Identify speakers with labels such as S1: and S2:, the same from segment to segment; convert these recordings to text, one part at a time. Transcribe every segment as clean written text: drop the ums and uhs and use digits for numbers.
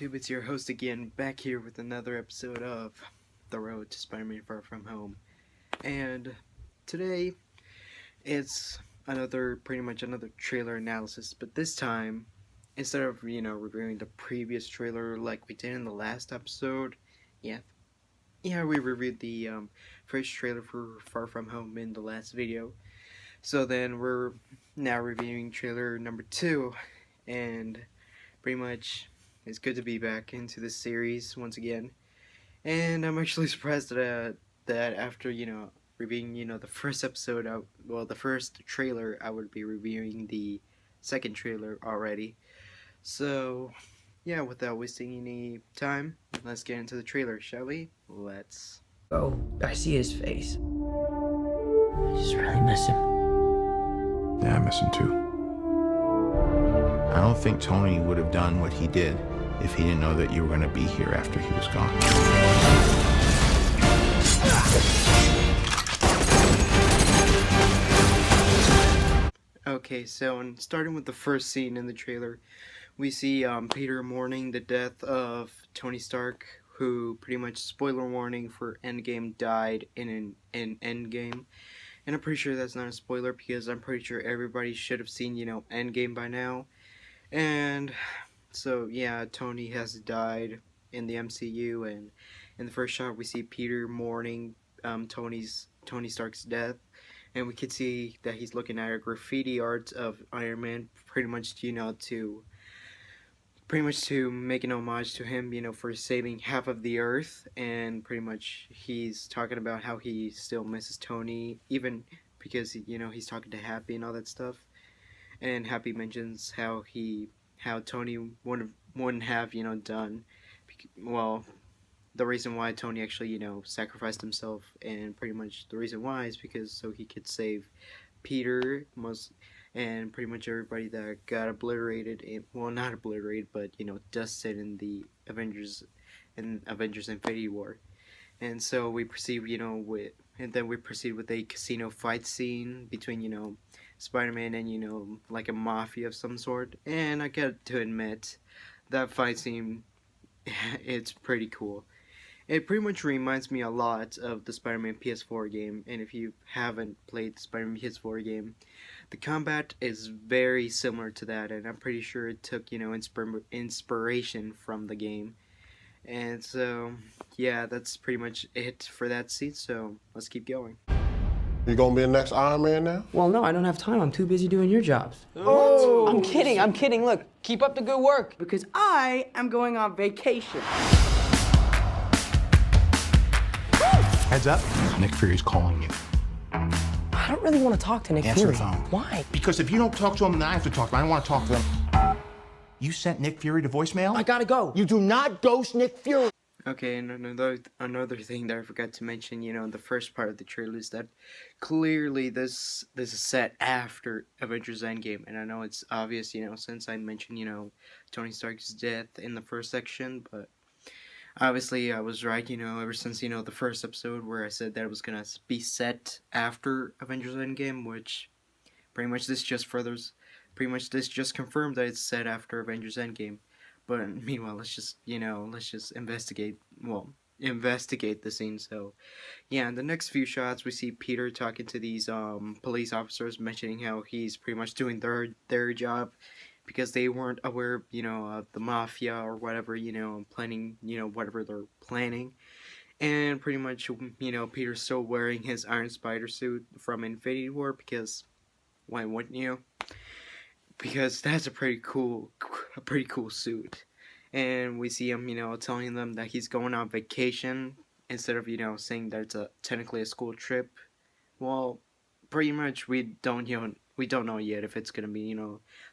S1: YouTube? It's your host again, back here with another episode of The Road to Spider-Man Far From Home. And today, it's pretty much another trailer analysis, but this time, instead of, reviewing the previous trailer like we did in the last episode, we reviewed the first trailer for Far From Home in the last video. So then we're now reviewing trailer number 2, and pretty much it's good to be back into this series once again. And I'm actually surprised that after, reviewing, the first episode, the first trailer, I would be reviewing the second trailer already. So, yeah, without wasting any time, let's get into the trailer, shall we? Let's.
S2: Oh, I see his face. I just really miss him.
S3: Yeah, I miss him too. I don't think Tony would have done what he did if he didn't know that you were going to be here after he was gone.
S1: Okay, so starting with the first scene in the trailer, we see Peter mourning the death of Tony Stark, who, pretty much, spoiler warning for Endgame, died in Endgame. And I'm pretty sure that's not a spoiler because I'm pretty sure everybody should have seen, Endgame by now. And so, yeah, Tony has died in the MCU, and in the first shot we see Peter mourning Tony Stark's death, and we could see that he's looking at a graffiti art of Iron Man, pretty much to make an homage to him, for saving half of the Earth, and pretty much he's talking about how he still misses Tony, even because he's talking to Happy and all that stuff, and Happy mentions how Tony wouldn't have done, well, the reason why Tony actually sacrificed himself, and pretty much the reason why is because so he could save Peter and pretty much everybody that got obliterated, well, not obliterated, but dusted in the Avengers Infinity War. And so we proceed with a casino fight scene between Spider-Man and like a mafia of some sort. And I got to admit, that fight scene, it's pretty cool. It pretty much reminds me a lot of the Spider-Man PS4 game, and if you haven't played the Spider-Man PS4 game, the combat is very similar to that, and I'm pretty sure it took, inspiration from the game. And so, yeah, that's pretty much it for that scene, so let's keep going.
S4: You gonna be the next Iron Man now?
S2: Well, no, I don't have time. I'm too busy doing your jobs.
S5: Oh. I'm kidding. Look, keep up the good work.
S6: Because I am going on vacation.
S3: Heads up, Nick Fury's calling you.
S5: I don't really want to talk to Nick
S3: Answer
S5: Fury.
S3: the phone.
S5: Why?
S3: Because if you don't talk to him, then I have to talk to him. I don't want to talk to him. You sent Nick Fury to voicemail?
S5: I gotta go. You do not ghost Nick Fury.
S1: Okay, and another thing that I forgot to mention, in the first part of the trailer is that clearly this is set after Avengers Endgame, and I know it's obvious, since I mentioned, Tony Stark's death in the first section, but obviously I was right, ever since, the first episode where I said that it was gonna be set after Avengers Endgame, which pretty much this just confirmed that it's set after Avengers Endgame. But meanwhile, let's just investigate the scene. So, yeah, in the next few shots, we see Peter talking to these police officers, mentioning how he's pretty much doing their job because they weren't aware, of the mafia or whatever, planning, whatever they're planning. And pretty much, Peter's still wearing his Iron Spider suit from Infinity War because, why wouldn't you? Because that's a pretty cool suit. And we see him, telling them that he's going on vacation instead of, saying that it's technically a school trip. Well, pretty much we don't know yet if it's gonna be,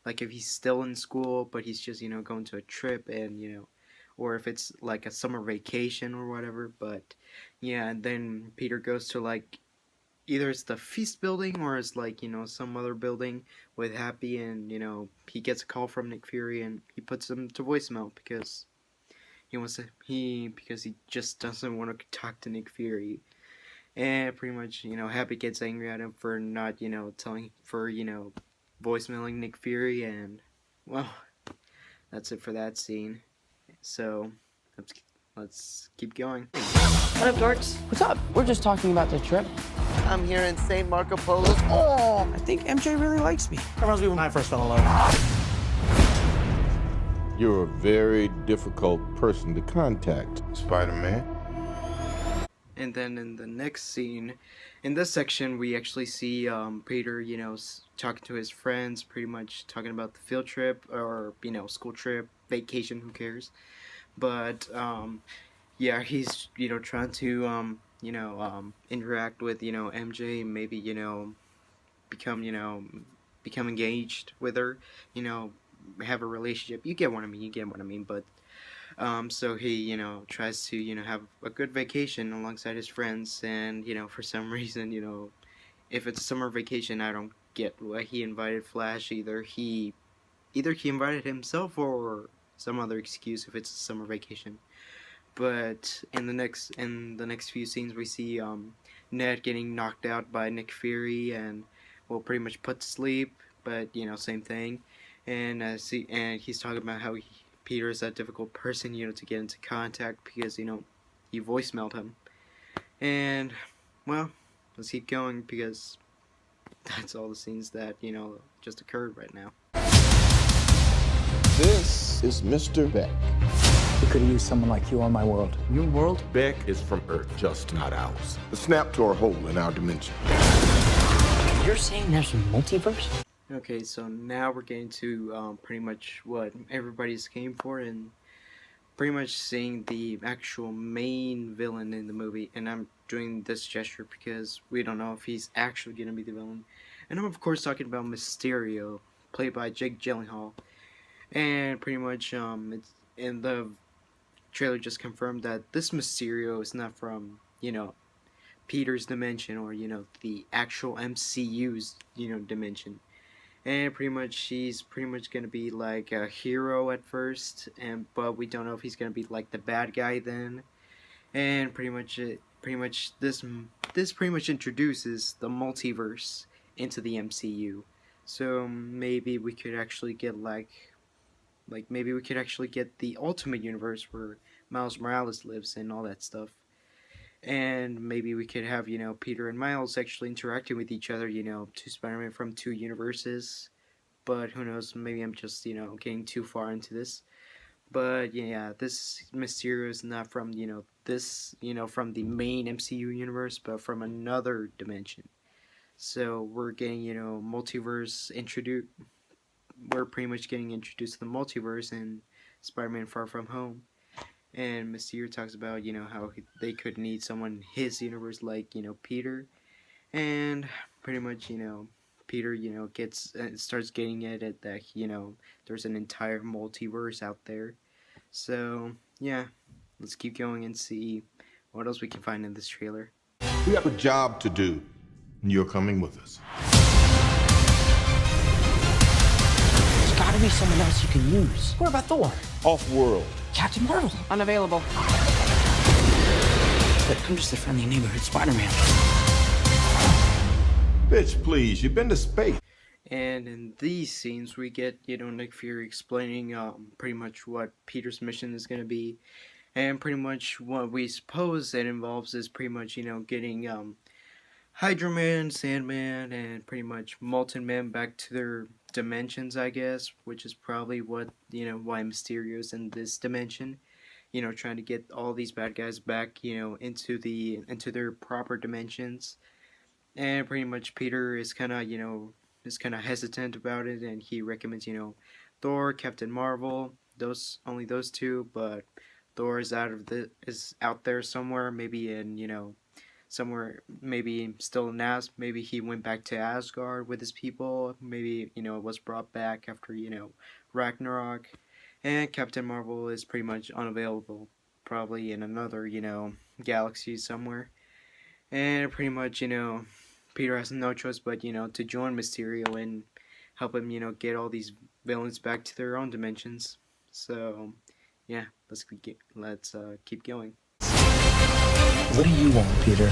S1: like if he's still in school but he's just, going to a trip and, or if it's like a summer vacation or whatever. But yeah, and then Peter goes to like either it's the Feast building or it's like, some other building with Happy, and, he gets a call from Nick Fury and he puts him to voicemail because he just doesn't want to talk to Nick Fury. And pretty much, Happy gets angry at him for not, voicemailing Nick Fury, and, well, that's it for that scene. So let's keep going.
S2: What up, dorks?
S5: What's up? We're just talking about the trip.
S7: I'm here in St. Marco Polo's.
S5: Oh, I think MJ really likes me.
S8: That reminds me when I first fell in love.
S4: You're a very difficult person to contact, Spider-Man.
S1: And then in the next scene, in this section, we actually see Peter, you know, talking to his friends, pretty much talking about the field trip or, you know, school trip, vacation, who cares. But, yeah, he's, you know, trying to, interact with, you know, MJ, maybe, you know, become engaged with her, you know, have a relationship. You get what I mean, but so he, you know, tries to, you know, have a good vacation alongside his friends, and, you know, for some reason, you know, if it's a summer vacation, I don't get why he invited Flash. Either he invited himself or some other excuse if it's a summer vacation. But in the next few scenes, we see Ned getting knocked out by Nick Fury and, well, pretty much put to sleep, but, you know, same thing. And he's talking about how Peter is that difficult person, you know, to get into contact because, you know, you voicemailed him. And, well, let's keep going because that's all the scenes that, you know, just occurred right now.
S4: This is Mr. Beck.
S8: We could use someone like you on my world.
S3: Your world? Beck is from Earth, just not ours.
S4: The snap tore a hole in our dimension.
S2: You're saying there's a multiverse?
S1: Okay, so now we're getting to pretty much what everybody's came for, and pretty much seeing the actual main villain in the movie. And I'm doing this gesture because we don't know if he's actually going to be the villain. And I'm of course talking about Mysterio, played by Jake Gyllenhaal. And pretty much it's in the trailer just confirmed that this Mysterio is not from, you know, Peter's dimension or, you know, the actual MCU's, you know, dimension. And pretty much he's pretty much gonna be like a hero at first, but we don't know if he's gonna be like the bad guy then. And pretty much this pretty much introduces the multiverse into the MCU. So maybe we could actually get like maybe we could actually get the Ultimate Universe where Miles Morales lives and all that stuff. And maybe we could have, you know, Peter and Miles actually interacting with each other, you know, two Spider-Man from two universes. But who knows, maybe I'm just, you know, getting too far into this. But yeah, this Mysterio is not from, you know, from the main MCU universe, but from another dimension. So we're getting, you know, multiverse introduced. We're pretty much getting introduced to the multiverse in Spider-Man Far From Home. And Mysterio talks about, you know, how they could need someone in his universe like, you know, Peter. And pretty much, you know, Peter, you know, starts getting it that, you know, there's an entire multiverse out there. So, yeah, let's keep going and see what else we can find in this trailer.
S3: We have a job to do, and you're coming with us.
S2: There's gotta be someone else you can use. What about Thor?
S4: Off-world.
S2: Captain Marvel?
S5: Unavailable.
S2: But I'm just a friendly neighborhood Spider-Man.
S3: Bitch, please, you've been to space.
S1: And in these scenes, we get, you know, Nick Fury explaining pretty much what Peter's mission is going to be. And pretty much what we suppose it involves is pretty much, you know, getting Hydro Man, Sandman, and pretty much Molten Man back to their dimensions, I guess. Which is probably what, you know, why Mysterio's in this dimension. You know, trying to get all these bad guys back, you know, into their proper dimensions. And pretty much Peter is kind of, you know, hesitant about it, and he recommends, you know, Thor, Captain Marvel, only those two, but Thor is out there somewhere, maybe in, you know, somewhere, maybe still in maybe he went back to Asgard with his people, maybe, you know, was brought back after, you know, Ragnarok. And Captain Marvel is pretty much unavailable, probably in another, you know, galaxy somewhere. And pretty much, you know, Peter has no choice but, you know, to join Mysterio and help him, you know, get all these villains back to their own dimensions. So, yeah, let's keep going.
S2: What do you want, Peter?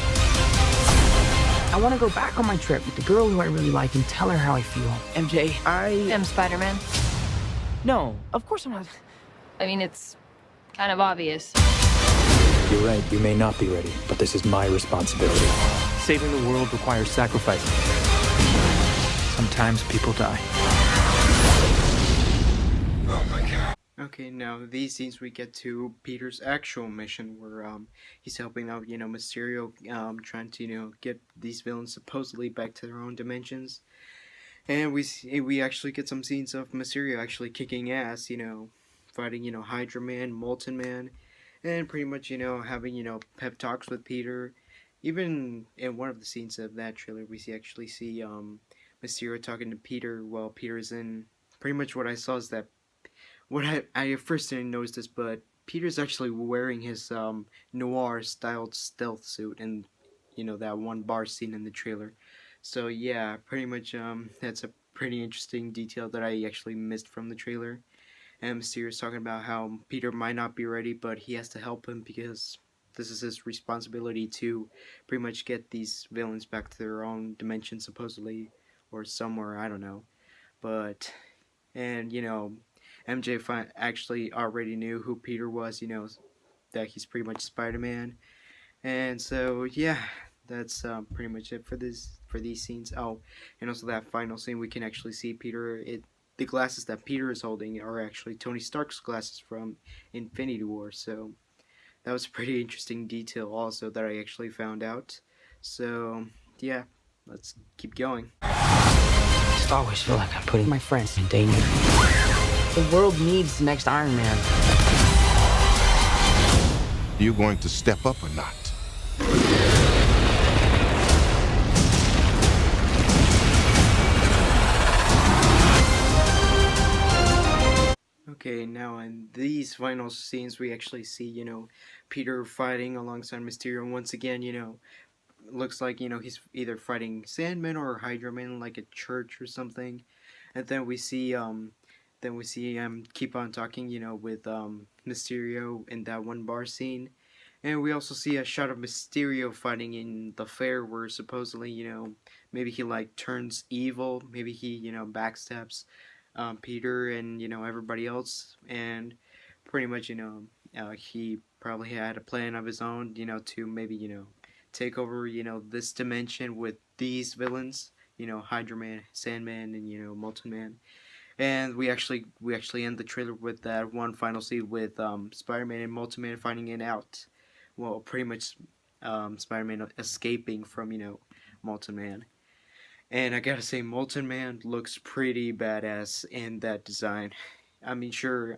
S5: I want to go back on my trip with the girl who I really like and tell her how I feel. MJ, I
S9: am Spider-Man.
S5: No, of course I'm not.
S9: I mean, it's Kind of obvious.
S8: You're right, you may not be ready, but this is my responsibility. Saving the world requires sacrifice. Sometimes people die.
S1: Okay, now these scenes we get to Peter's actual mission where he's helping out, Mysterio, trying to, get these villains supposedly back to their own dimensions. And we actually get some scenes of Mysterio actually kicking ass, fighting, Hydra Man, Molten Man, and pretty much, having, pep talks with Peter. Even in one of the scenes of that trailer, we actually see Mysterio talking to Peter while Peter's in. Pretty much what I saw is that what I at first didn't notice this, but Peter's actually wearing his noir styled stealth suit in that one bar scene in the trailer. So yeah, pretty much that's a pretty interesting detail that I actually missed from the trailer. And Mysterio's talking about how Peter might not be ready, but he has to help him because this is his responsibility to pretty much get these villains back to their own dimension supposedly, or somewhere, I don't know. But and MJ actually already knew who Peter was, that he's pretty much Spider-Man. And so, yeah, that's pretty much it for these scenes. Oh, and also that final scene, we can actually see Peter. The glasses that Peter is holding are actually Tony Stark's glasses from Infinity War. So that was a pretty interesting detail also that I actually found out. So, yeah, let's keep going.
S5: I just always feel like I'm putting my friends in danger. The world needs the next Iron Man.
S4: You going to step up or not?
S1: Okay, now in these final scenes, we actually see, Peter fighting alongside Mysterio. And once again, looks like, he's either fighting Sandman or Hydra Man, like a church or something. And then we see him keep on talking, with Mysterio in that one bar scene. And we also see a shot of Mysterio fighting in the fair where supposedly, maybe he like turns evil, maybe he, backstabs Peter and, everybody else. And pretty much, he probably had a plan of his own, to maybe, take over, this dimension with these villains, Hydra Man, Sandman, and, Molten Man. And we actually end the trailer with that one final scene with Spider-Man and Molten Man finding it out. Well, pretty much Spider-Man escaping from, Molten Man. And I gotta say, Molten Man looks pretty badass in that design. I mean, sure,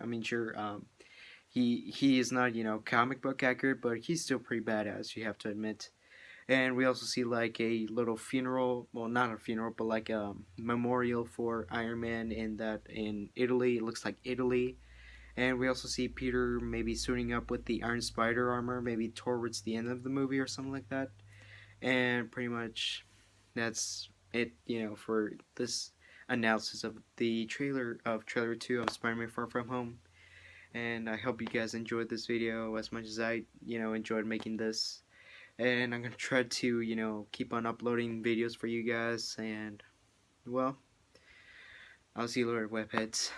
S1: he is not, comic book accurate, but he's still pretty badass, you have to admit. And we also see like a little funeral, well, not a funeral, but like a memorial for Iron Man in Italy. It looks like Italy. And we also see Peter maybe suiting up with the Iron Spider armor, maybe towards the end of the movie or something like that. And pretty much that's it, for this analysis of the trailer 2 of Spider-Man Far From Home. And I hope you guys enjoyed this video as much as I, enjoyed making this. And I'm going to try to, keep on uploading videos for you guys. And, well, I'll see you later, webheads.